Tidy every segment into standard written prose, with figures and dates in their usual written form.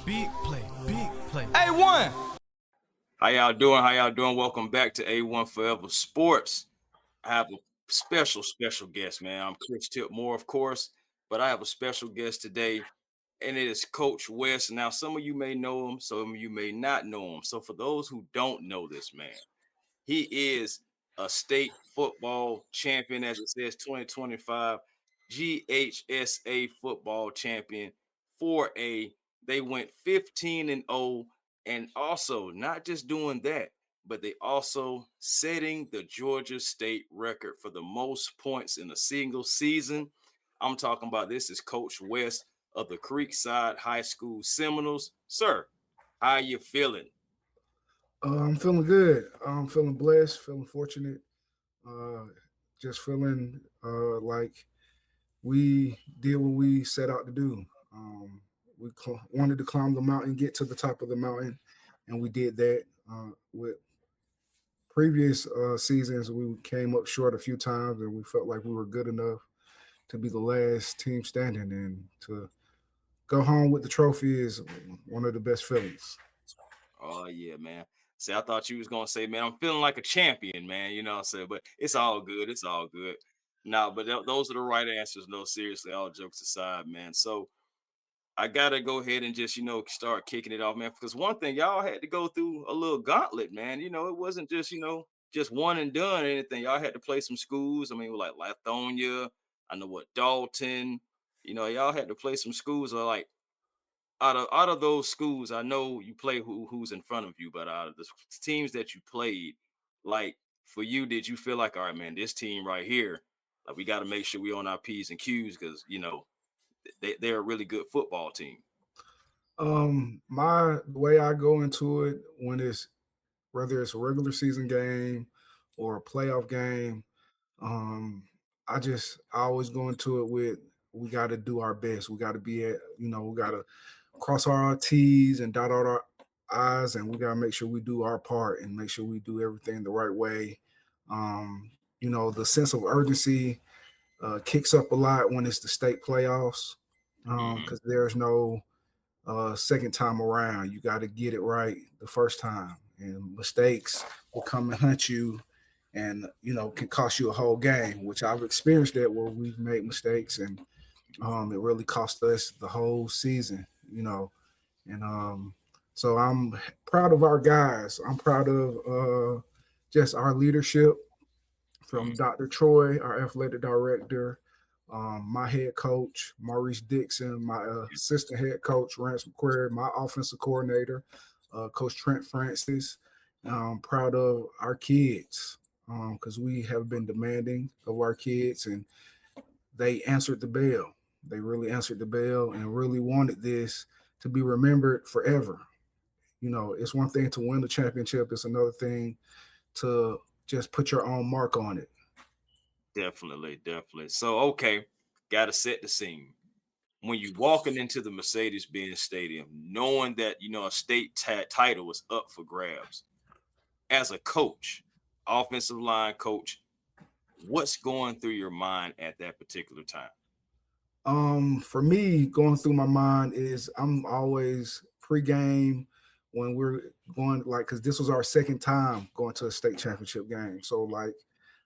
Big play, big play. A1. How y'all doing? How y'all doing? Welcome back to A1 Forever Sports. I have a special guest, man. I'm Chris Tipmore, of course, but I have a special guest today, and it is Coach West. Now, some of you may know him, some of you may not know him. So, for those who don't know this man, he is a state football champion, as it says, 2025 GHSA football champion 4A. They went 15-0, and also not just doing that, but they also setting the Georgia state record for the most points in a single season. I'm talking about this is Coach West of the Creekside High School Seminoles. Sir, how you feeling? I'm feeling good. I'm feeling blessed, feeling fortunate, uh, just feeling like we did what we set out to do. We wanted to climb the mountain, get to the top of the mountain, and we did that. With previous seasons, we came up short a few times, and we felt like we were good enough to be the last team standing, and to go home with the trophy is one of the best feelings. Oh yeah, man. See, I thought you was gonna say, man, I'm feeling like a champion, man. You know what I'm saying? But it's all good. It's all good. Nah, but those are the right answers. No, seriously, all jokes aside, man. So I gotta go ahead and just start kicking it off, man. Because one thing y'all had to go through a little gauntlet, man. It wasn't just just one and done or anything. Y'all had to play some schools. I mean, like Lithonia. I know what Dalton. Y'all had to play some schools or like out of those schools, I know you play who's in front of you, but out of the teams that you played, like for you, did you feel like, all right, man, this team right here, like we got to make sure we on our P's and Q's because they're a really good football team. My the way I go into it when it's whether it's a regular season game or a playoff game, um, I always go into it with we got to do our best. We got to be at we got to cross our T's and dot our I's, and we got to make sure we do our part and make sure we do everything the right way. The sense of urgency kicks up a lot when it's the state playoffs Hmm. because there's no second time around. You got to get it right the first time, and mistakes will come and hunt you, and can cost you a whole game. Which I've experienced that where we've made mistakes, and it really cost us the whole season. And so I'm proud of our guys. I'm proud of just our leadership from Dr. Troy, our athletic director, my head coach, Maurice Dixon, my assistant head coach, Rance McQuarrie, my offensive coordinator, Coach Trent Francis. I'm proud of our kids because we have been demanding of our kids, and they answered the bell. They really answered the bell and really wanted this to be remembered forever. It's one thing to win the championship, it's another thing to just put your own mark on it. Definitely, definitely. So okay, got to set the scene. When you walking into the Mercedes-Benz Stadium, knowing that a state title was up for grabs, as a coach, offensive line coach, what's going through your mind at that particular time? For me, going through my mind is I'm always pregame when we're going like because this was our second time going to a state championship game. So like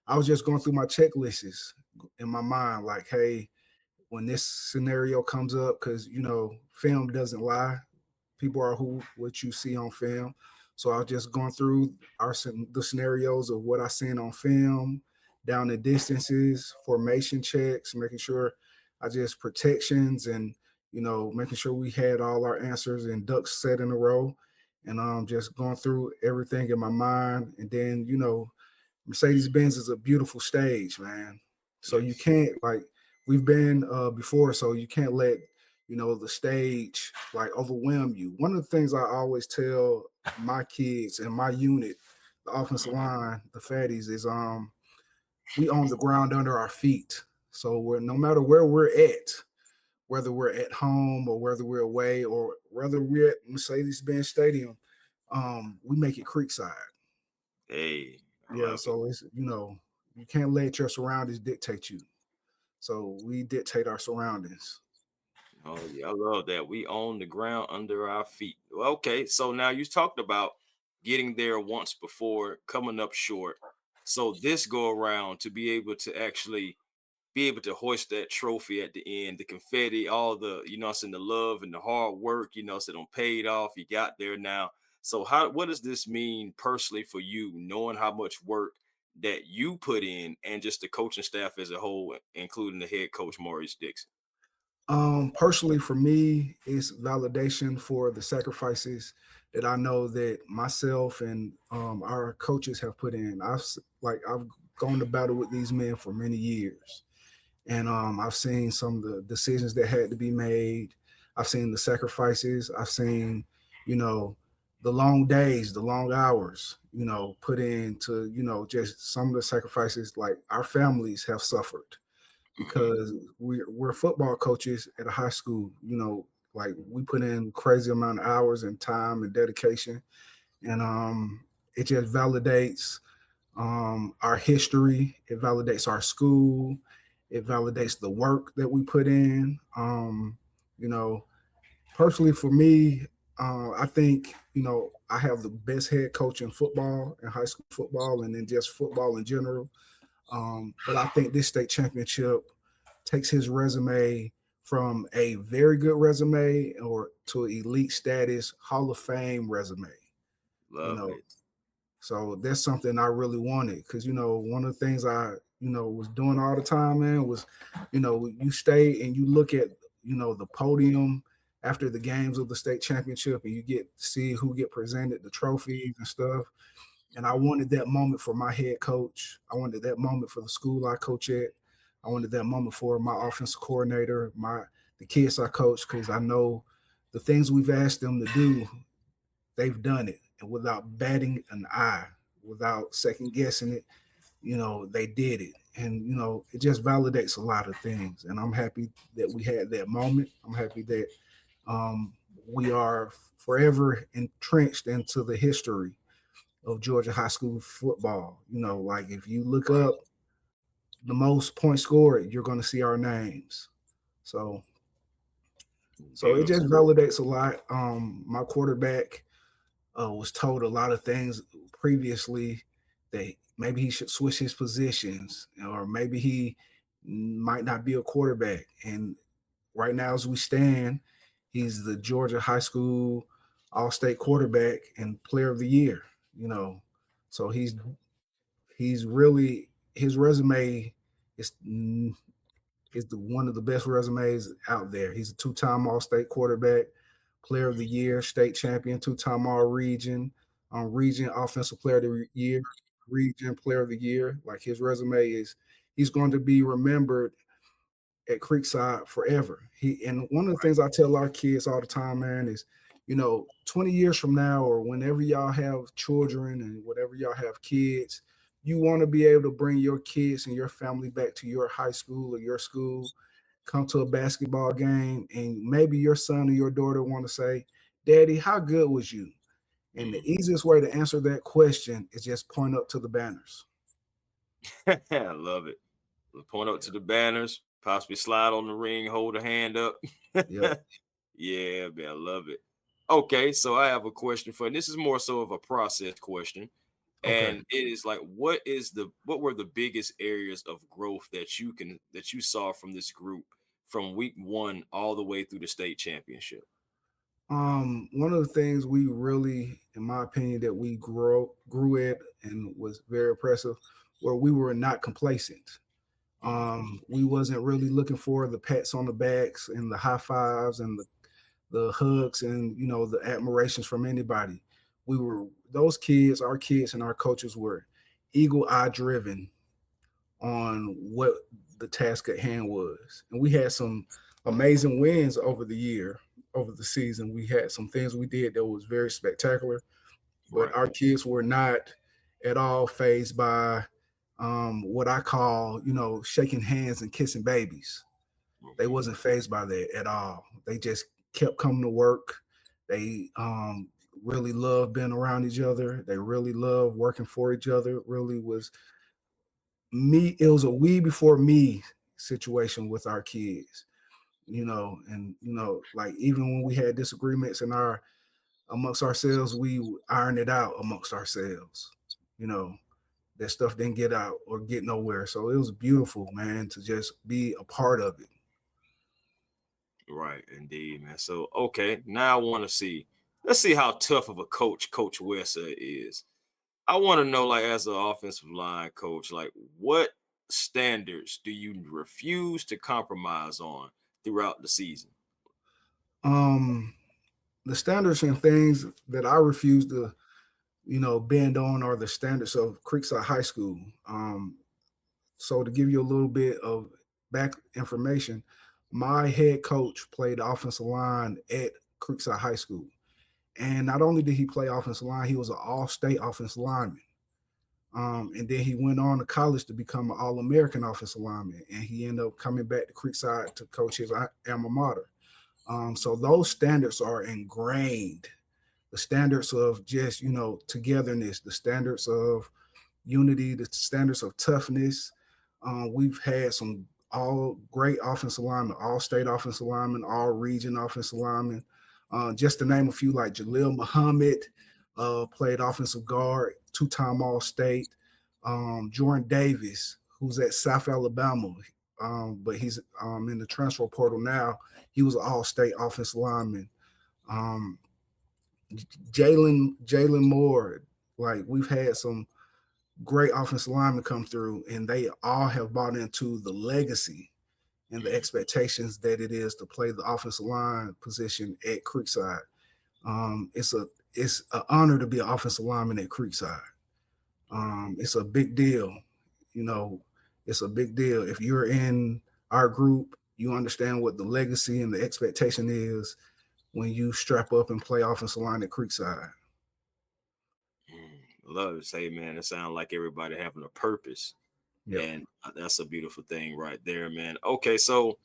I was just going through my checklists in my mind, like, hey, when this scenario comes up, because film doesn't lie. People are who what you see on film. So I was just going through the scenarios of what I seen on film, down the distances, formation checks, making sure I just protections and making sure we had all our answers and ducks set in a row, and just going through everything in my mind. And then Mercedes Benz is a beautiful stage, man. So you Yes. can't like we've been before, so you can't let the stage like overwhelm you. One of the things I always tell my kids and my unit, the offensive Mhm. line, the fatties, is we own the ground under our feet. So we're no matter where we're at, whether we're at home or whether we're away or whether we're at Mercedes-Benz Stadium, we make it Creekside. Hey, I Yeah, love it. so it's you can't let your surroundings dictate you. So we dictate our surroundings. Oh yeah, I love that. We own the ground under our feet. Well, okay, so now you talked about getting there once before, coming up short. So this go around to be able to actually be able to hoist that trophy at the end, the confetti, all the, I'm saying, the love and the hard work, so it paid off. You got there now. So what does this mean personally for you, knowing how much work that you put in and just the coaching staff as a whole, including the head coach Maurice Dixon? Personally, for me, it's validation for the sacrifices that I know that myself and our coaches have put in. I've gone to battle with these men for many years, and I've seen some of the decisions that had to be made. I've seen the sacrifices. I've seen, you know, the long days, the long hours, put into, just some of the sacrifices like our families have suffered Hmm. because we're football coaches at a high school. Like we put in crazy amount of hours and time and dedication, and it just validates our history. It validates our school. It validates the work that we put in. You know, Personally for me, I think I have the best head coach in football and high school football, and then just football in general. But I think this state championship takes his resume from a very good resume or to elite status Hall of Fame resume. You Love know, it. so that's something I really wanted because one of the things I was doing all the time, man, was you stay and you look at the podium after the games of the state championship and you get to see who get presented the trophies and stuff. And I wanted that moment for my head coach. I wanted that moment for the school I coach at. I wanted that moment for my offensive coordinator, the kids I coach, because I know the things we've asked them to do, they've done it, and without batting an eye, without second guessing it, they did it. And it just validates a lot of things. And I'm happy that we had that moment. I'm happy that um, we are forever entrenched into the history of Georgia high school football. Like if you look Right. up the most points scored, you're going to see our names. So, so it just Beautiful. validates a lot. My quarterback was told a lot of things previously that maybe he should switch his positions, or maybe he might not be a quarterback. And right now, as we stand, he's the Georgia high school all-state quarterback and player of the year. You know, so he's really his resume is one of the best resumes out there. He's a two-time All-State quarterback, Player of the Year, state champion, two-time All-Region, Region Offensive Player of the Year, Region Player of the Year. Like his resume he's going to be remembered at Creekside forever. And one of the things I tell our kids all the time, man, is 20 years from now or whenever y'all have children and whatever y'all have kids, you want to be able to bring your kids and your family back to your high school or your school, come to a basketball game, and maybe your son or your daughter want to say, Daddy, how good was you? And the Mhm. easiest way to answer that question is just point up to the banners. I love it. Point up to Yeah. the banners, possibly slide on the ring, hold a hand up. Yep. Yeah, man, I love it. Okay, so I have a question for you. And this is more so of a process question. Okay. And it is like, what were the biggest areas of growth that you saw from this group from week one all the way through the state championship? One of the things we really, in my opinion, that we grew at and was very impressive, where we were not complacent. Mhm. We wasn't really looking for the pats on the backs and the high fives and the hugs and the admirations from anybody. We were those kids, our kids and our coaches were eagle eye driven on what the task at hand was. And we had some amazing wins over the season. We had some things we did that was very spectacular, but Right. our kids were not at all phased by what I call, shaking hands and kissing babies. They Mhm. wasn't phased by that at all. They just kept coming to work. They really loved being around each other. They really loved working for each other. It really was me. It was a we before me situation with our kids. and like even when we had disagreements in our amongst ourselves, we ironed it out amongst ourselves. You know, that stuff didn't get out or get nowhere. So it was beautiful, man, to just be a part of it. Right, indeed, man. So okay, now I want to see. Let's see how tough of a coach Coach Ghsa is. I want to know, like, as an offensive line coach, like, what standards do you refuse to compromise on throughout the season? Um, the standards and things that I refuse to, bend on are the standards of Creekside High School. So to give you a little bit of back information, my head coach played offensive line at Creekside High School. And not only did he play offensive line, he was an all-state offensive lineman. And then he went on to college to become an All-American offensive lineman. And he ended up coming back to Creekside to coach his alma mater. So those standards are ingrained. The standards of just, togetherness, the standards of unity, the standards of toughness. We've had some all great offensive linemen, all state offensive linemen, all region offensive linemen. Just to name a few, like Jalil Muhammad, played offensive guard, two-time All State. Jordan Davis, who's at South Alabama, but he's in the transfer portal now. He was an All State offensive lineman. Um, Jalen Moore, like we've had some great offensive linemen come through, and they all have bought into the legacy and the Mm, expectations that it is to play the offensive line position at Creekside. It's an honor to be an offensive lineman at Creekside. It's a big deal, you know. It's a big deal. If you're in our group, you understand what the legacy and the expectation is when you strap up and play offensive line at Creekside. love to say, man, it sounds like everybody having a purpose, Yep. and that's a beautiful thing right there, man. Okay, so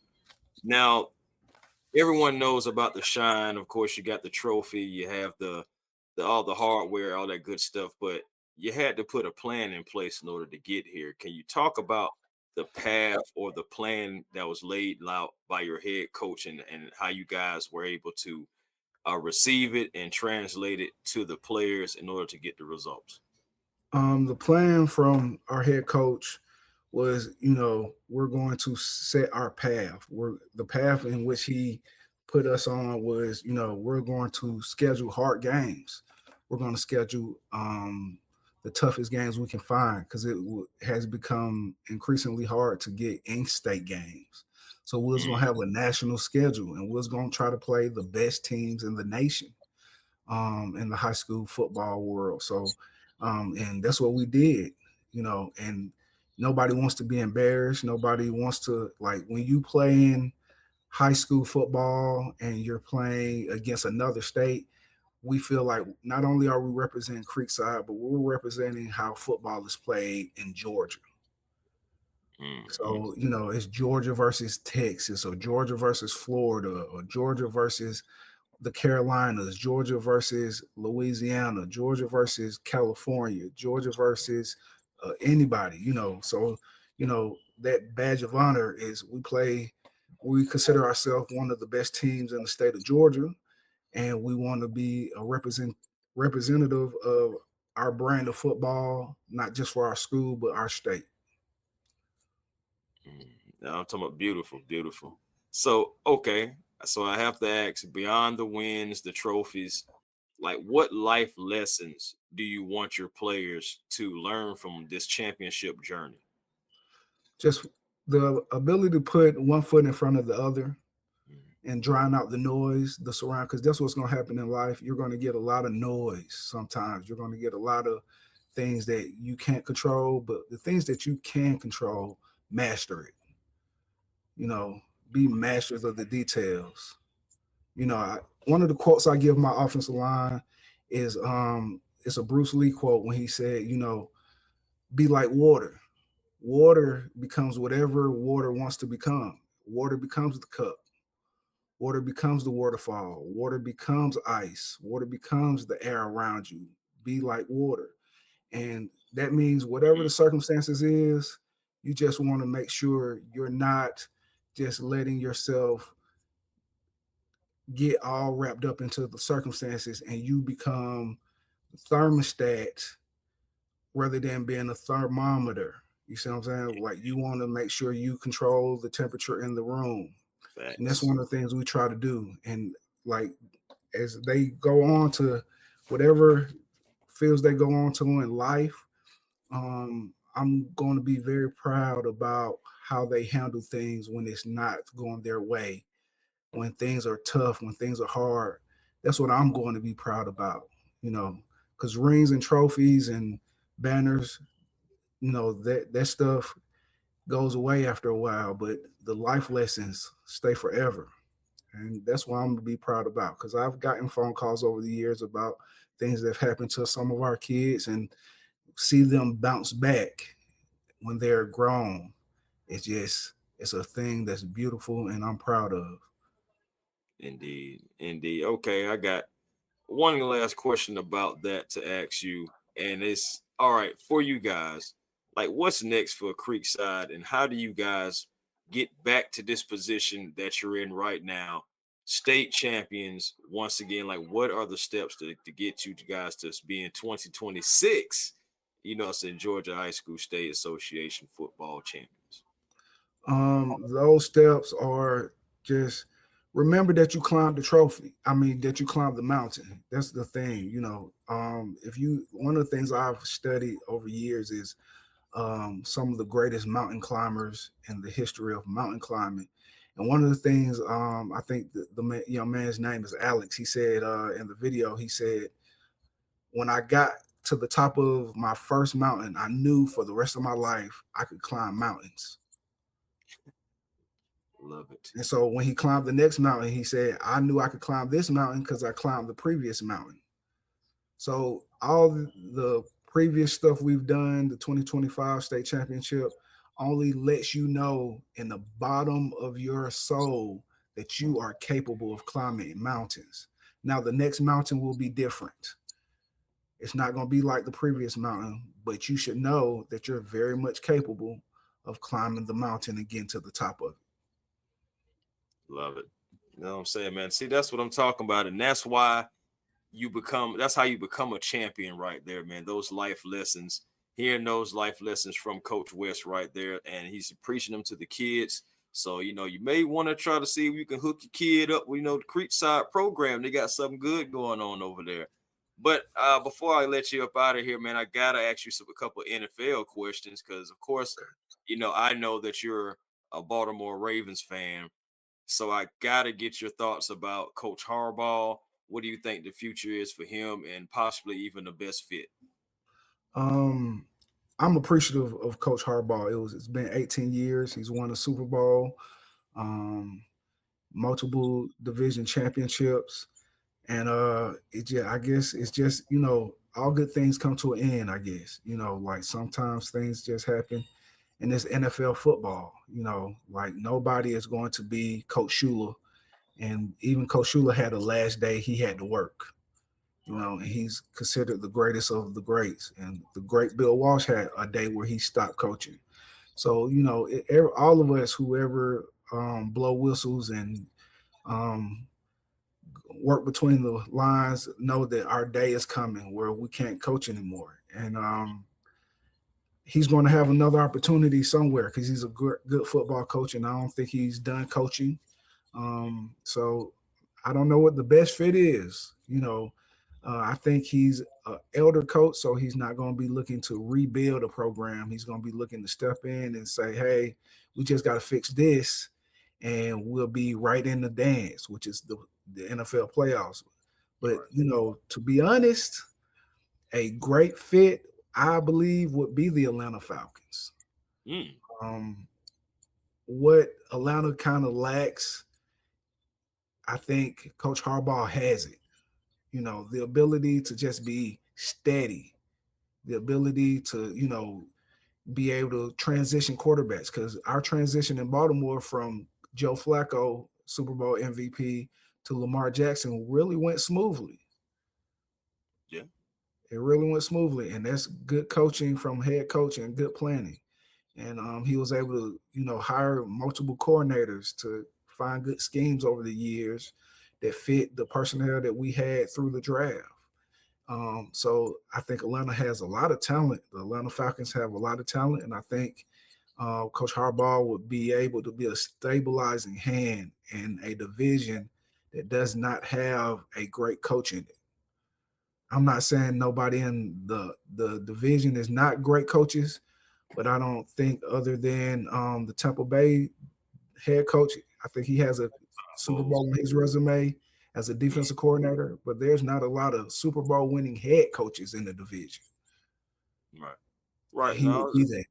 now everyone knows about the shine. Of course, you got the trophy, you have the all the hardware, all that good stuff, but you had to put a plan in place in order to get here. Can you talk about the path or the plan that was laid out by your head coach, and how you guys were able to receive it and translate it to the players in order to get the results? The plan from our head coach was, we're going to set our path. The path in which he put us on was, we're going to schedule hard games. We're going to schedule the toughest games we can find because has become increasingly hard to get in-state games. So we're going to Mm, have a national schedule, and we're going to try to play the best teams in the nation in the high school football world. So, and that's what we did, and nobody wants to be embarrassed. Nobody wants to, like, when you play in high school football and you're playing against another state, we feel like not only are we representing Creekside, but we're representing how football is played in Georgia. mhm, So, it's Georgia versus Texas, or Georgia versus Florida, or Georgia versus the Carolinas, Georgia versus Louisiana, Georgia versus California, Georgia versus anybody, So, that badge of honor is we consider ourselves one of the best teams in the state of Georgia, and we want to be a representative of our brand of football, not just for our school, but our state. mm. Now I'm talking about beautiful, beautiful. So, okay, so I have to ask, beyond the wins, the trophies, like, what life lessons do you want your players to learn from this championship journey? Just the ability to put one foot in front of the other Mm, and drown out the noise, the surround, because that's what's going to happen in life. You're going to get a lot of noise sometimes. You're going to get a lot of things that you can't control, but the things that you can control, master it. You know, be masters of the details. One of the quotes I give my offensive line is it's a Bruce Lee quote when he said, be like water. Water becomes whatever water wants to become. Water becomes the cup. Water becomes the waterfall. Water becomes ice. Water becomes the air around you. Be like water. And that means whatever the mm, circumstances is, you just want to make sure you're not just letting yourself. get all wrapped up into the circumstances and you become thermostat rather than being a thermometer. You see what I'm saying? Like you want to make sure you control the temperature in the room. And that's Facts. one of the things we try to do. And like as they go on to whatever fields they go on to in life, I'm going to be very proud about how they handle things when it's not going their way, when things are tough, when things are hard. That's what I'm going to be proud about, you know, because rings and trophies and banners, that stuff goes away after a while, but the life lessons stay forever. And that's what I'm gonna be proud about because I've gotten phone calls over the years about things that have happened to some of our kids and see them bounce back when they're grown. It's a thing that's beautiful and I'm proud of. Indeed. Indeed. Okay, I got one last question about that to ask you, and it's all right for you guys. Like, what's next for Creekside, and how do you guys get back to this position that you're in right now, state champions once again? Like, what are the steps to get you guys to be in 2026? It's in Georgia High School State Association football champions. Those steps are just remember that you climbed the trophy. I mean, that you climbed the mountain. That's the thing, you know. If you one of the things I've studied over years is some of the greatest mountain climbers in the history of mountain climbing. And one of the things I think the young man's name is Alex. He said in the video, he said, when I got to the top of my first mountain, I knew for the rest of my life I could climb mountains. Love it. And so when he climbed the next mountain, he said, I knew I could climb this mountain because I climbed the previous mountain. So all the previous stuff we've done, the 2025 state championship, only lets you know in the bottom of your soul that you are capable of climbing mountains. Now the next mountain will be different. It's not going to be like the previous mountain, but you should know that you're very much capable of climbing the mountain and getting to the top of it. Love it. You know what I'm saying, man? See, that's what I'm talking about. And that's how you become a champion right there, man. Those life lessons, hearing those life lessons from Coach West right there, and he's preaching them to the kids. So, you may want to try to see if you can hook your kid up with, the Creekside program. They got something good going on over there. But before I let you up out of here, man, I gotta ask you a couple of NFL questions because, of course, I know that you're a Baltimore Ravens fan. So I gotta get your thoughts about Coach Harbaugh. What do you think the future is for him, and possibly even the best fit? Um, I'm appreciative of Coach Harbaugh. It's been 18 years. He's won a Super Bowl, um, multiple division championships, and I guess it's just all good things come to an end. I guess like sometimes things just happen, in this NFL football. Like nobody is going to be Coach Shula, and even Coach Shula had a last day he had to work. Right. And he's considered the greatest of the greats. And the great Bill Walsh had a day where he stopped coaching. So all of us, whoever blow whistles and um, work between the lines, know that our day is coming where we can't coach anymore. And he's going to have another opportunity somewhere because he's a good football coach, and I don't think he's done coaching. So I don't know what the best fit is. I think he's an elder coach, so he's not going to be looking to rebuild a program. He's going to be looking to step in and say, "Hey, we just got to fix this, and we'll be right in the dance," which is the NFL playoffs. But Right. to be honest, a great fit, I believe, would be the Atlanta Falcons. Mm, Um, what Atlanta kind of lacks, I think Coach Harbaugh has it. The ability to just be steady, the ability to, be able to transition quarterbacks. Because our transition in Baltimore from Joe Flacco, Super Bowl MVP, to Lamar Jackson really went smoothly. yeah. It really went smoothly. And that's good coaching from head coach and good planning. And he was able to, hire multiple coordinators to find good schemes over the years. that fit the personnel that we had through the draft. So I think Atlanta has a lot of talent. The Atlanta Falcons have a lot of talent, and I think Coach Harbaugh would be able to be a stabilizing hand in a division that does not have a great coach in it. I'm not saying nobody in the division is not great coaches, but I don't think other than the Tampa Bay head coach, I think he has a I Super suppose. Bowl on his resume as a defensive coordinator, but there's not a lot of Super Bowl winning head coaches in the division. Right. And Right. he would No, be that.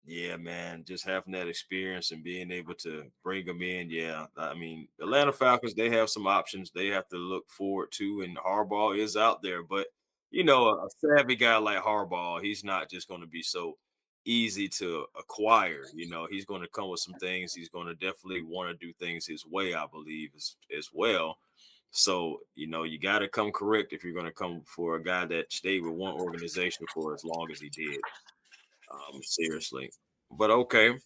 yeah, man, just having that experience and being able to bring them in. Yeah, I mean, Atlanta Falcons, they have some options they have to look forward to, and Harbaugh is out there. But, a savvy guy like Harbaugh, he's not just going to be so easy to acquire. He's going to come with some things. He's going to definitely want to do things his way, I believe, as well. So, you got to come correct if you're going to come for a guy that stayed with one organization for as long as he did. Seriously. But okay.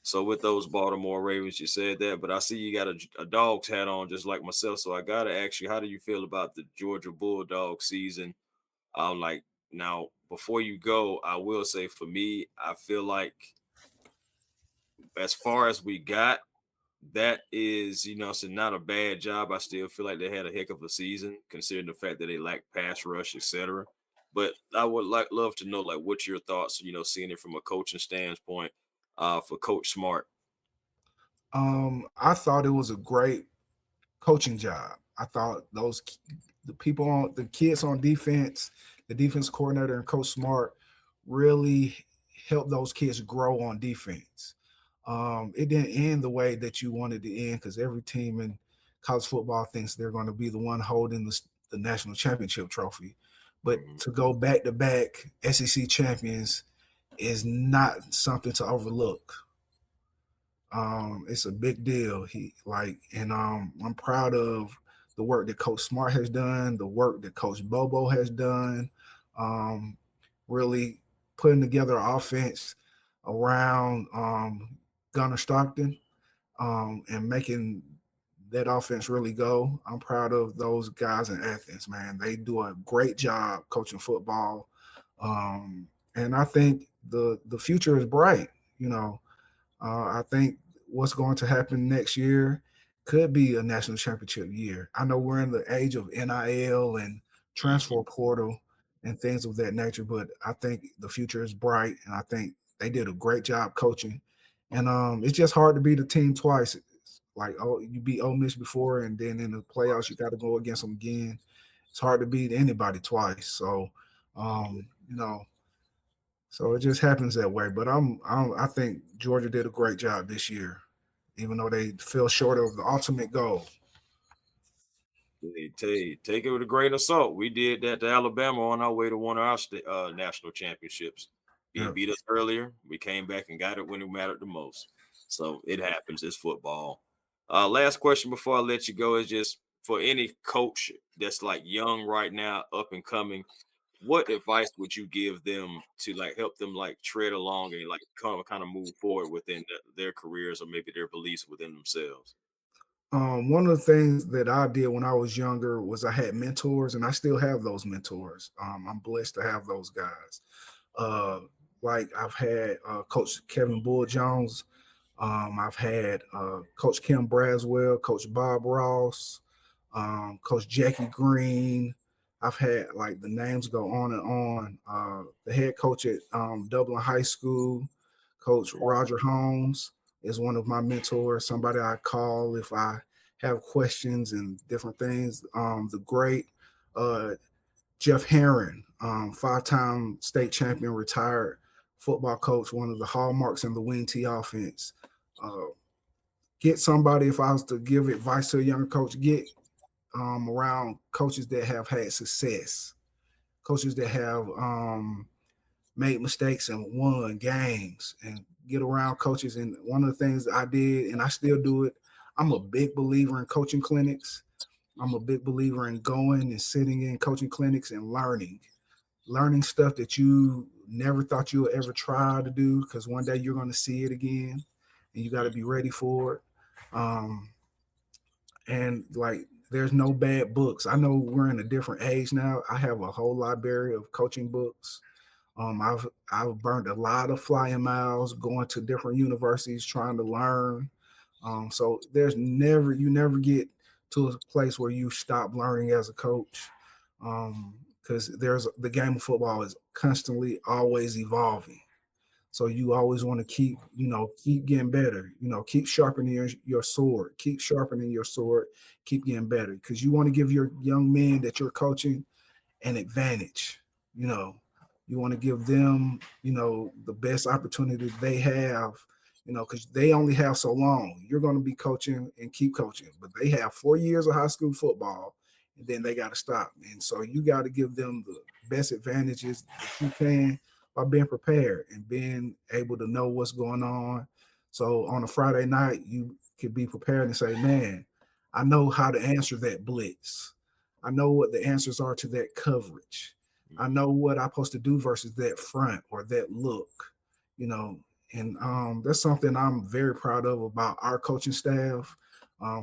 So with those Baltimore Ravens, you said that, but I see you got a dog's hat on just like myself. So I gotta ask you, how do you feel about the Georgia Bulldog season? Like now, before you go, I will say for me, I feel like as far as we got, that is, so not a bad job. I still feel like they had a heck of a season, considering the fact that they lack pass rush, etc. But I would love to know like what's your thoughts, seeing it from a coaching standpoint, for Coach Smart. I thought it was a great coaching job. I thought the people on the kids on defense, the defense coordinator and Coach Smart really helped those kids grow on defense. It didn't end the way that you wanted to end because every team in college football thinks they're going to be the one holding the national championship trophy. But Mhm. to go back to back SEC champions is not something to overlook. It's a big deal. I'm proud of the work that Coach Smart has done, the work that Coach Bobo has done, um, really putting together an offense around Gunnar Stockton and making that offense really go. I'm proud of those guys in Athens, man. They do a great job coaching football, and I think the future is bright. You know, I think what's going to happen next year could be a national championship year. I know we're in the age of NIL and Mhm. transfer portal and things of that nature, but I think the future is bright, and I think they did a great job coaching. And it's just hard to beat a team twice. It's like, oh, you beat Ole Miss before, and then in the playoffs you got to go against them again. It's hard to beat anybody twice. So, you know, so it just happens that way. But I think Georgia did a great job this year, even though they fell short of the ultimate goal. They take it with a grain of salt. We did that to Alabama on our way to one of our national championships. Yeah. Beat us earlier. We came back and got it when it mattered the most. So it happens. It's football. Last question before I let you go is just for any coach that's like young right now, up and coming. What advice would you give them to like help them like tread along and like kind of move forward within their careers or maybe their beliefs within themselves? One of the things that I did when I was younger was I had mentors, and I still have those mentors. I'm blessed to have those guys. Uh, like I've had Coach Kevin Bull Jones. I've had Coach Kim Braswell, Coach Bob Ross, Coach Jackie Green. I've had like the names go on and on. The head coach at Dublin High School, Coach Roger Holmes, is one of my mentors. Somebody I call if I have questions and different things. The great uh, Jeff Herron, five-time state champion, retired football coach, one of the hallmarks in the wing T offense. Uh, get somebody, if I was to give advice to a younger coach, get around coaches that have had success, coaches that have made mistakes and won games, and get around coaches. And one of the things I did, and I still do it, I'm a big believer in coaching clinics. I'm a big believer in going and sitting in coaching clinics and learning stuff that you never thought you would ever try to do because one day you're going to see it again and you got to be ready for it. Um, and like there's no bad books. I know we're in a different age now. I have a whole library of coaching books. I've burned a lot of flying miles going to different universities trying to learn. So there's never you never get to a place where you stop learning as a coach, because there's the game of football is constantly always evolving. So you always want to keep getting better. Keep sharpening your sword. Keep sharpening your sword. Keep getting better because you want to give your young men that you're coaching an advantage. You know, you want to give them, the best opportunity they have, because they only have so long. You're going to be coaching and keep coaching, but they have 4 years of high school football and then they got to stop. And so you got to give them the best advantages that you can by being prepared and being able to know what's going on. So on a Friday night, you could be prepared and say, man, I know how to answer that blitz. I know what the answers are to that coverage. I know what I'm supposed to do versus that front or that look, you know. And that's something I'm very proud of about our coaching staff,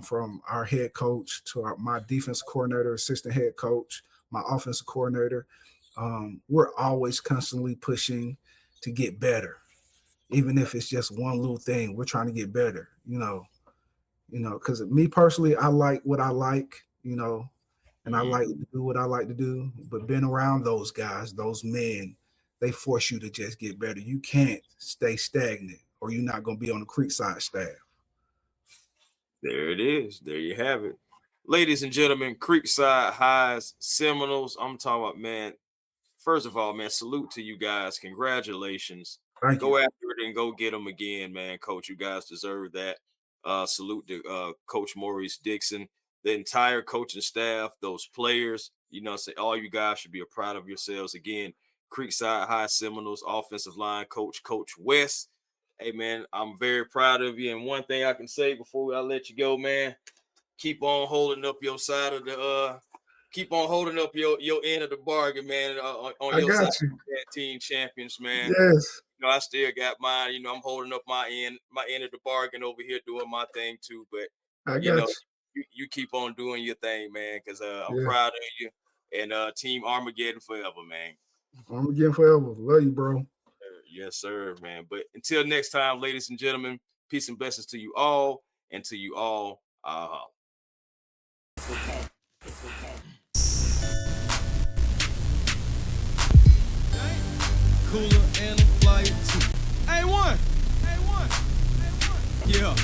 from our head coach to my defense coordinator, assistant head coach, my offensive coordinator. We're always constantly pushing to get better, even if it's just one little thing. We're trying to get better, because me personally, I like what I like, and I like to do what I like to do. But being around those guys, those men, they force you to just get better. You can't stay stagnant, or you're not going to be on the Creekside staff. There it is. There you have it. Ladies and gentlemen, Creekside High's Seminoles. I'm talking about, man. First of all, man, salute to you guys. Congratulations. Thank Go you. after it and go get them again, man. Coach, you guys deserve that. Salute to Coach Maurice Dixon, the entire coaching staff, those players. Say all you guys should be proud of yourselves. Again, Creekside High Seminoles offensive line coach, Coach West. Hey, man, I'm very proud of you. And one thing I can say before I let you go, man, keep on holding up your side of the keep on holding up your end of the bargain, man, on I your got side you. of that team champions, man. Yes, I still got mine. I'm holding up my end of the bargain over here doing my thing too. But I you got know, you keep on doing your thing, man, because I'm you. Yeah, proud of you. And Team Armageddon forever, man. I'm again forever. Love you, bro. Yes, sir, man. But until next time, ladies and gentlemen, peace and blessings to you all, and to you all. Cooler and a flyer too. A1, A1, A1. Yeah,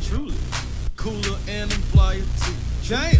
truly. Cooler and a flyer too. Damn.